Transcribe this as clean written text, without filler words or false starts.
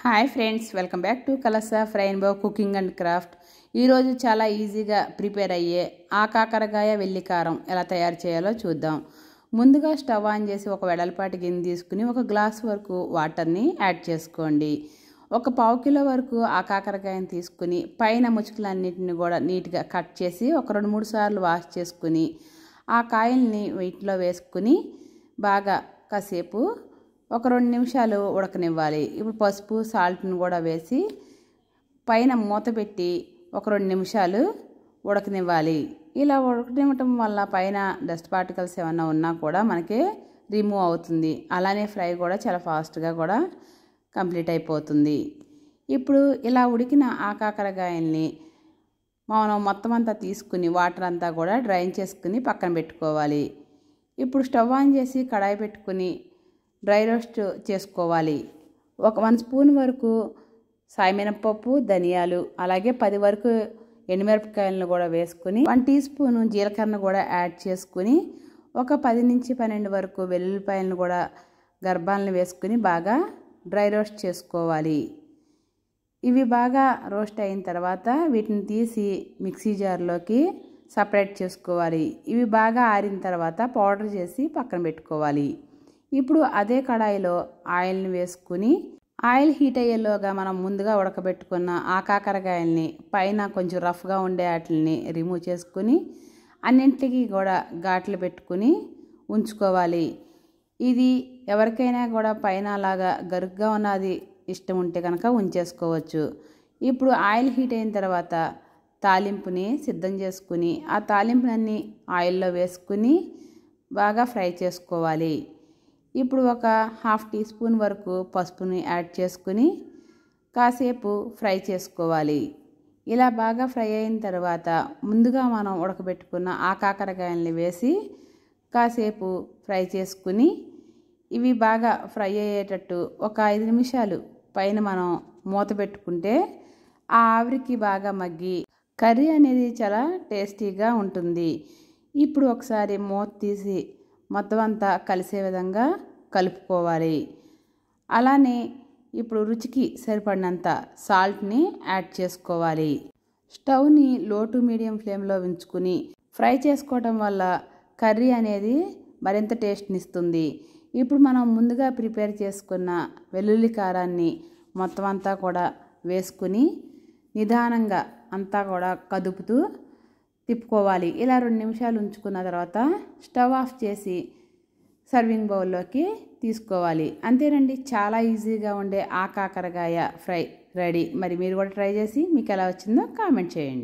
Hi friends, welcome back to colours of rainbow cooking and craft. ఈరోజు చాలా ఈజీగా prepare అయ్యే కాకరకాయ వెల్లికారం ఎలా తయారు చేయాలో చూద్దాం. ముందుగా స్టవ్ ఆన్ చేసి ఒక వెడల్పాటి గిన్నె తీసుకుని ఒక గ్లాస్ వరకు వాటర్ని యాడ్ చేసుకోండి. ఒక పావు కిలో వరకు కాకరకాయని తీసుకుని పైన ముచ్చుకులన్నింటిని కూడా నీట్గా కట్ చేసి ఒక 2-3 సార్లు వాష్ చేసుకుని ఆ కాయల్ని వీటిలో వేసుకుని బాగా కాసేపు ఒక 2 నిమిషాలు ఉడకనివ్వాలి. ఇప్పుడు పసుపు సాల్ట్ని కూడా వేసి పైన మూత పెట్టి ఒక 2 నిమిషాలు ఉడకనివ్వాలి. ఇలా ఉడకనివ్వటం వల్ల పైన డస్ట్ పార్టికల్స్ ఏమన్నా ఉన్నా కూడా మనకి రిమూవ్ అవుతుంది. అలానే ఫ్రై కూడా చాలా ఫాస్ట్గా కూడా కంప్లీట్ అయిపోతుంది. ఇప్పుడు ఇలా ఉడికిన కాకరకాయల్ని మనం మొత్తం అంతా తీసుకుని వాటర్ అంతా కూడా డ్రైన్ చేసుకుని పక్కన పెట్టుకోవాలి. ఇప్పుడు స్టవ్ ఆన్ చేసి కడాయి పెట్టుకుని డ్రై రోస్ట్ చేసుకోవాలి. 1 స్పూన్ వరకు సాయమినపప్పు, ధనియాలు, అలాగే 10 వరకు ఎండుమిరపకాయలను కూడా వేసుకుని 1 టీ స్పూన్ జీలకర్రను కూడా యాడ్ చేసుకుని ఒక 10 నుంచి 12 వరకు వెల్లుల్లిపాయలను కూడా గర్భాలను వేసుకుని బాగా డ్రై రోస్ట్ చేసుకోవాలి. ఇవి బాగా రోస్ట్ అయిన తర్వాత వీటిని తీసి మిక్సీ జార్లోకి సపరేట్ చేసుకోవాలి. ఇవి బాగా ఆరిన తర్వాత పౌడర్ చేసి పక్కన పెట్టుకోవాలి. ఇప్పుడు అదే కడాయిలో ఆయిల్ని వేసుకుని ఆయిల్ హీట్ అయ్యేలోగా మనం ముందుగా ఉడకబెట్టుకున్న కాకరకాయల్ని పైన కొంచెం రఫ్గా ఉండే వాటిని రిమూవ్ చేసుకుని అన్నింటికి కూడా ఘాట్లు పెట్టుకుని ఉంచుకోవాలి. ఇది ఎవరికైనా కూడా పైన అలాగా గరుగ్గా ఉన్నది ఇష్టం ఉంటే కనుక ఉంచేసుకోవచ్చు. ఇప్పుడు ఆయిల్ హీట్ అయిన తర్వాత తాలింపుని సిద్ధం చేసుకుని ఆ తాలింపునన్నీ ఆయిల్లో వేసుకుని బాగా ఫ్రై చేసుకోవాలి. ఇప్పుడు ఒక 1/2 టీ స్పూన్ వరకు పసుపుని యాడ్ చేసుకుని కాసేపు ఫ్రై చేసుకోవాలి. ఇలా బాగా ఫ్రై అయిన తర్వాత ముందుగా మనం ఉడకబెట్టుకున్న కాకరకాయల్ని వేసి కాసేపు ఫ్రై చేసుకుని ఇవి బాగా ఫ్రై అయ్యేటట్టు ఒక 5 నిమిషాలు పైన మనం మూత పెట్టుకుంటే ఆవిరికి బాగా మగ్గి కర్రీ అనేది చాలా టేస్టీగా ఉంటుంది. ఇప్పుడు ఒకసారి మూత తీసి మొత్తం అంతా కలిసే విధంగా కలుపుకోవాలి. అలానే ఇప్పుడు రుచికి సరిపడినంత సాల్ట్ని యాడ్ చేసుకోవాలి. స్టవ్ని లో టు మీడియం ఫ్లేమ్లో ఉంచుకుని ఫ్రై చేసుకోవటం వల్ల కర్రీ అనేది మరింత టేస్ట్ని ఇస్తుంది. ఇప్పుడు మనం ముందుగా ప్రిపేర్ చేసుకున్న వెల్లుల్లి కారాన్ని మొత్తం అంతా కూడా వేసుకుని నిదానంగా అంతా కూడా కదుపుతూ తిప్పుకోవాలి. ఇలా 2 నిమిషాలు ఉంచుకున్న తర్వాత స్టవ్ ఆఫ్ చేసి సర్వింగ్ బౌల్లోకి తీసుకోవాలి. అంతేనండి, చాలా ఈజీగా ఉండే కాకరకాయ ఫ్రై రెడీ. మరి మీరు కూడా ట్రై చేసి మీకు ఎలా వచ్చిందో కామెంట్ చేయండి.